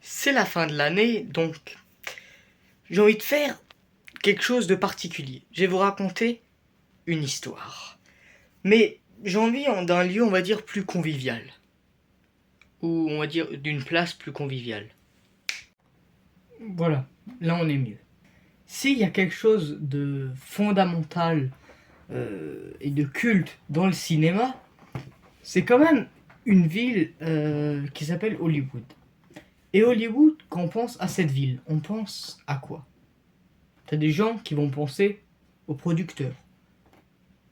C'est la fin de l'année, donc j'ai envie de faire quelque chose de particulier. Je vais vous raconter une histoire. Mais j'ai envie d'un lieu, on va dire, plus convivial. Ou on va dire d'une place plus conviviale. Voilà, là on est mieux. S'il y a quelque chose de fondamental et de culte dans le cinéma, c'est quand même une ville qui s'appelle Hollywood. Et Hollywood, quand on pense à cette ville, on pense à quoi? T'as des gens qui vont penser aux producteurs,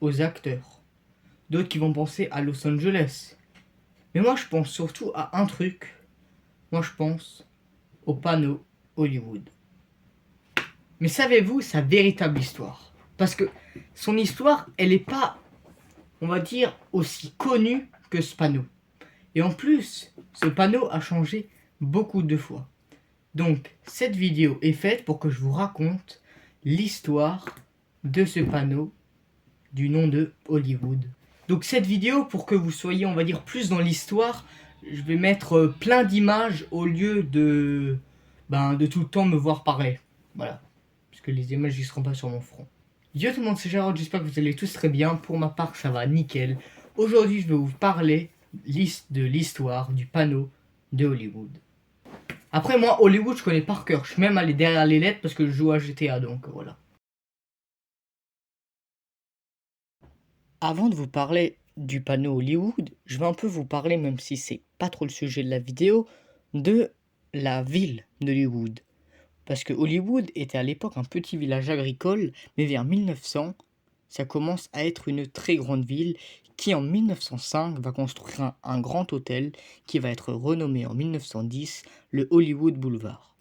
aux acteurs. D'autres qui vont penser à Los Angeles. Mais moi, je pense surtout à un truc. Moi, je pense au panneau Hollywood. Mais savez-vous sa véritable histoire? Parce que son histoire, elle n'est pas, on va dire, aussi connue que ce panneau. Et en plus, ce panneau a changé beaucoup de fois. Donc, cette vidéo est faite pour que je vous raconte l'histoire de ce panneau du nom de Hollywood. Donc cette vidéo, pour que vous soyez, on va dire, plus dans l'histoire, je vais mettre plein d'images au lieu de tout le temps me voir parler. Voilà. Parce que les images, ne seront pas sur mon front. Yo tout le monde, c'est Jarod, j'espère que vous allez tous très bien. Pour ma part, ça va nickel. Aujourd'hui, je vais vous parler de l'histoire du panneau de Hollywood. Après, moi, Hollywood, je connais par cœur. Je suis même allé derrière les lettres parce que je joue à GTA, donc voilà. Avant de vous parler du panneau Hollywood, je vais un peu vous parler, même si c'est pas trop le sujet de la vidéo, de la ville d'Hollywood. Parce que Hollywood était à l'époque un petit village agricole, mais vers 1900, ça commence à être une très grande ville qui en 1905 va construire un grand hôtel qui va être renommé en 1910 le Hollywood Boulevard.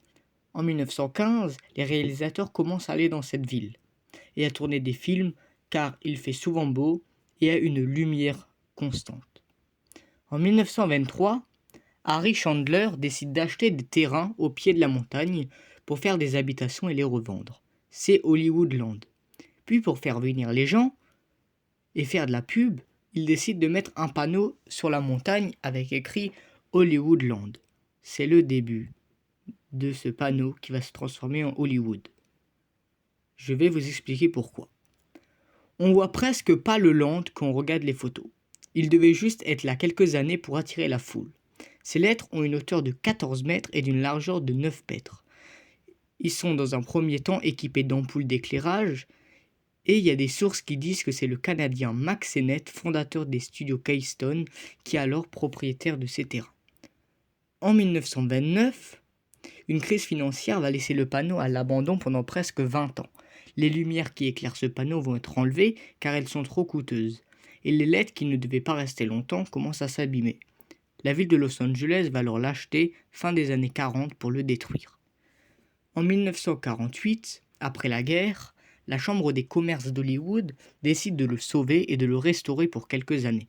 En 1915, les réalisateurs commencent à aller dans cette ville et à tourner des films car il fait souvent beau et a une lumière constante. En 1923, Harry Chandler décide d'acheter des terrains au pied de la montagne pour faire des habitations et les revendre. C'est Hollywoodland. Puis pour faire venir les gens et faire de la pub, il décide de mettre un panneau sur la montagne avec écrit Hollywoodland. C'est le début de ce panneau qui va se transformer en Hollywood. Je vais vous expliquer pourquoi. On voit presque pas le land quand on regarde les photos. Il devait juste être là quelques années pour attirer la foule. Ces lettres ont une hauteur de 14 mètres et d'une largeur de 9 mètres. Ils sont dans un premier temps équipés d'ampoules d'éclairage et il y a des sources qui disent que c'est le Canadien Max Sennett, fondateur des studios Keystone, qui est alors propriétaire de ces terrains. En 1929, une crise financière va laisser le panneau à l'abandon pendant presque 20 ans. Les lumières qui éclairent ce panneau vont être enlevées car elles sont trop coûteuses. Et les lettres qui ne devaient pas rester longtemps commencent à s'abîmer. La ville de Los Angeles va alors l'acheter fin des années 40 pour le détruire. En 1948, après la guerre, la Chambre des commerces d'Hollywood décide de le sauver et de le restaurer pour quelques années.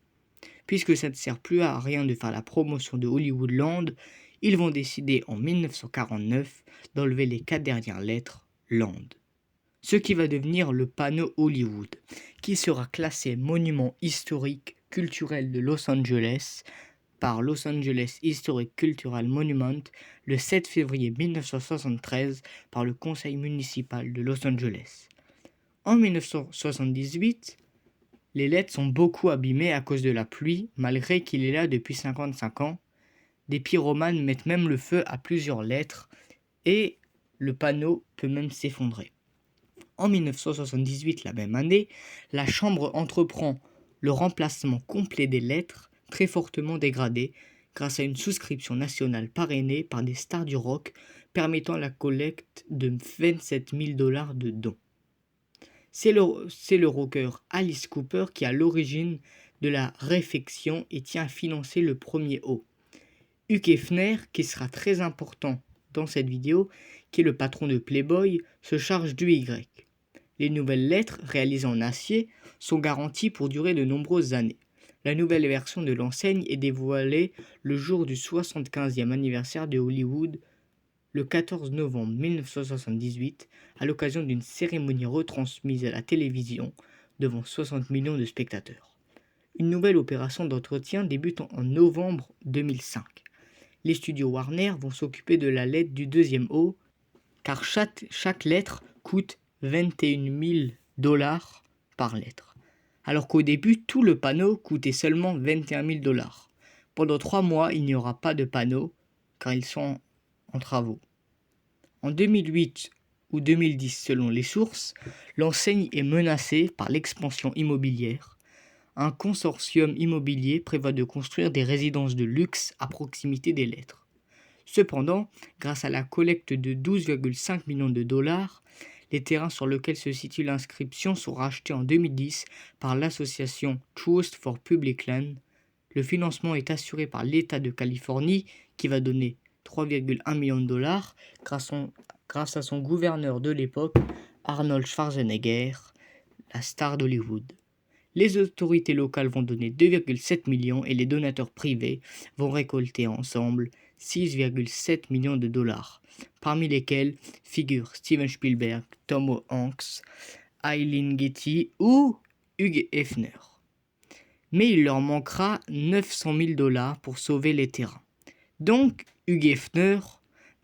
Puisque ça ne sert plus à rien de faire la promotion de Hollywoodland, ils vont décider en 1949 d'enlever les 4 dernières lettres Land. Ce qui va devenir le panneau Hollywood, qui sera classé monument historique culturel de Los Angeles par Los Angeles Historic Cultural Monument le 7 février 1973 par le conseil municipal de Los Angeles. En 1978, les lettres sont beaucoup abîmées à cause de la pluie, malgré qu'il est là depuis 55 ans. Des pyromanes mettent même le feu à plusieurs lettres et le panneau peut même s'effondrer. En 1978, la même année, la Chambre entreprend le remplacement complet des lettres très fortement dégradées grâce à une souscription nationale parrainée par des stars du rock permettant la collecte de 27 000 $ de dons. C'est le rocker Alice Cooper qui est à l'origine de la réfection et tient à financer le premier O. Hugh Hefner, qui sera très important dans cette vidéo, qui est le patron de Playboy, se charge du Y. Les nouvelles lettres, réalisées en acier, sont garanties pour durer de nombreuses années. La nouvelle version de l'enseigne est dévoilée le jour du 75e anniversaire de Hollywood, le 14 novembre 1978, à l'occasion d'une cérémonie retransmise à la télévision devant 60 millions de spectateurs. Une nouvelle opération d'entretien débute en novembre 2005. les studios Warner vont s'occuper de la lettre du deuxième O, car chaque lettre coûte 21 000 $ par lettre. Alors qu'au début, tout le panneau coûtait seulement 21 000 $. Pendant 3 mois, il n'y aura pas de panneau, car ils sont en travaux. En 2008 ou 2010 selon les sources, l'enseigne est menacée par l'expansion immobilière. Un consortium immobilier prévoit de construire des résidences de luxe à proximité des lettres. Cependant, grâce à la collecte de 12,5 millions de $, les terrains sur lesquels se situe l'inscription sont rachetés en 2010 par l'association Trust for Public Land. Le financement est assuré par l'État de Californie qui va donner 3,1 millions de $ grâce à son gouverneur de l'époque, Arnold Schwarzenegger, la star d'Hollywood. Les autorités locales vont donner 2,7 millions et les donateurs privés vont récolter ensemble 6,7 millions de $, parmi lesquels figurent Steven Spielberg, Tom Hanks, Eileen Getty ou Hugh Hefner. Mais il leur manquera 900 000 $ pour sauver les terrains. Donc, Hugh Hefner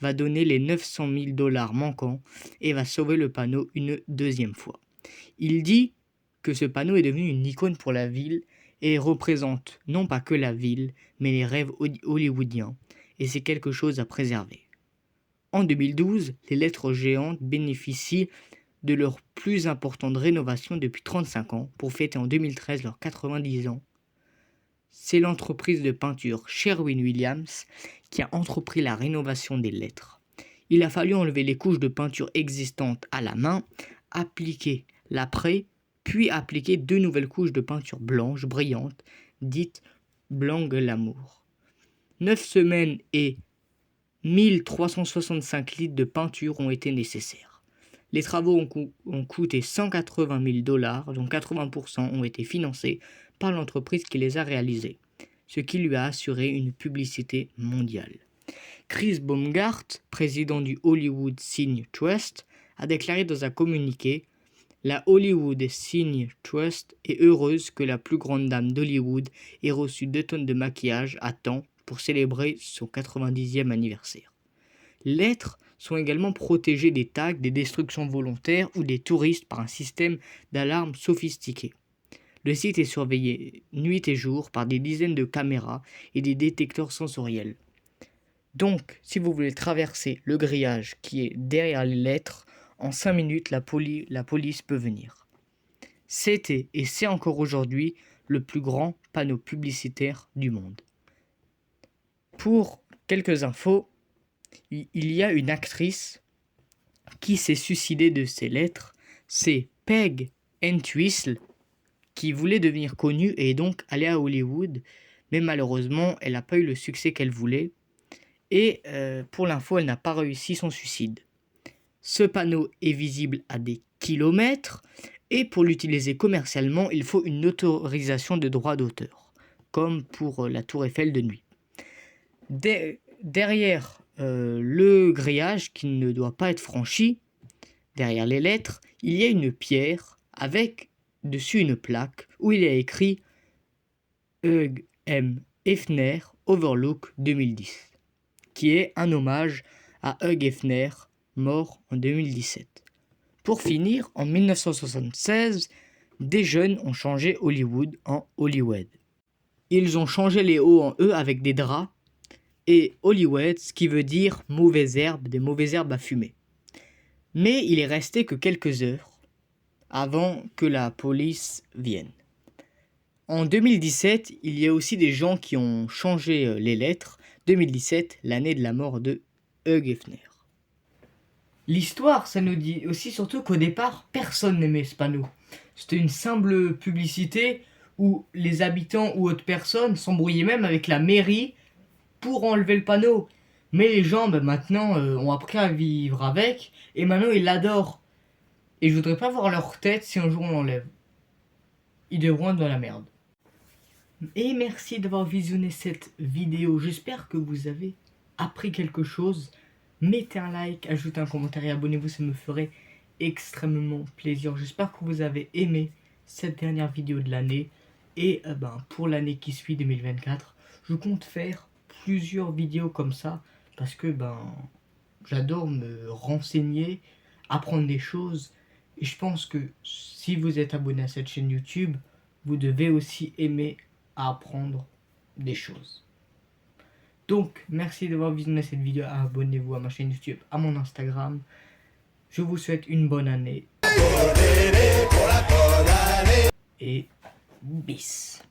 va donner les 900 000 $ manquants et va sauver le panneau une deuxième fois. Il dit que ce panneau est devenu une icône pour la ville et représente non pas que la ville, mais les rêves hollywoodiens, et c'est quelque chose à préserver. En 2012, les lettres géantes bénéficient de leur plus importante rénovation depuis 35 ans pour fêter en 2013 leurs 90 ans. C'est l'entreprise de peinture Sherwin-Williams qui a entrepris la rénovation des lettres. Il a fallu enlever les couches de peinture existantes à la main, appliquer l'après, puis appliquer 2 nouvelles couches de peinture blanche brillante, dites blanc glamour. 9 semaines et 1365 litres de peinture ont été nécessaires. Les travaux ont coûté 180 000 $, dont 80% ont été financés par l'entreprise qui les a réalisés, ce qui lui a assuré une publicité mondiale. Chris Baumgart, président du Hollywood Sign Trust, a déclaré dans un communiqué « La Hollywood Sign Trust est heureuse que la plus grande dame d'Hollywood ait reçu 2 tonnes de maquillage à temps pour célébrer son 90e anniversaire. » Les lettres sont également protégées des tags, des destructions volontaires ou des touristes par un système d'alarme sophistiqué. Le site est surveillé nuit et jour par des dizaines de caméras et des détecteurs sensoriels. Donc, si vous voulez traverser le grillage qui est derrière les lettres, en 5 minutes, la police peut venir. C'était, et c'est encore aujourd'hui, le plus grand panneau publicitaire du monde. Pour quelques infos, il y a une actrice qui s'est suicidée de ces lettres. C'est Peg Entwistle, qui voulait devenir connue et est donc allée à Hollywood, mais malheureusement, elle n'a pas eu le succès qu'elle voulait. Et pour l'info, elle n'a pas réussi son suicide. Ce panneau est visible à des kilomètres et pour l'utiliser commercialement, il faut une autorisation de droit d'auteur, comme pour la Tour Eiffel de nuit. Derrière le grillage qui ne doit pas être franchi, derrière les lettres, il y a une pierre avec dessus une plaque où il y a écrit Hugh M. Hefner Overlook 2010, qui est un hommage à Hugh Hefner, mort en 2017. Pour finir, en 1976, des jeunes ont changé Hollywood en Hollywood. Ils ont changé les O en E avec des draps et Hollywood, ce qui veut dire mauvaises herbes, des mauvaises herbes à fumer. Mais il est resté que quelques heures avant que la police vienne. En 2017, il y a aussi des gens qui ont changé les lettres. 2017, l'année de la mort de Hugh Hefner. L'histoire, ça nous dit aussi surtout qu'au départ, personne n'aimait ce panneau. C'était une simple publicité où les habitants ou autres personnes s'embrouillaient même avec la mairie pour enlever le panneau. Mais les gens, maintenant, ont appris à vivre avec et maintenant ils l'adorent. Et je voudrais pas voir leur tête si un jour on l'enlève. Ils devront être dans la merde. Et merci d'avoir visionné cette vidéo. J'espère que vous avez appris quelque chose. Mettez un like, ajoutez un commentaire et abonnez-vous, ça me ferait extrêmement plaisir. J'espère que vous avez aimé cette dernière vidéo de l'année. Et pour l'année qui suit 2024, je compte faire plusieurs vidéos comme ça parce que j'adore me renseigner, apprendre des choses. Et je pense que si vous êtes abonné à cette chaîne YouTube, vous devez aussi aimer apprendre des choses. Donc, merci d'avoir visionné cette vidéo. Abonnez-vous à ma chaîne YouTube, à mon Instagram. Je vous souhaite une bonne année. Et bis.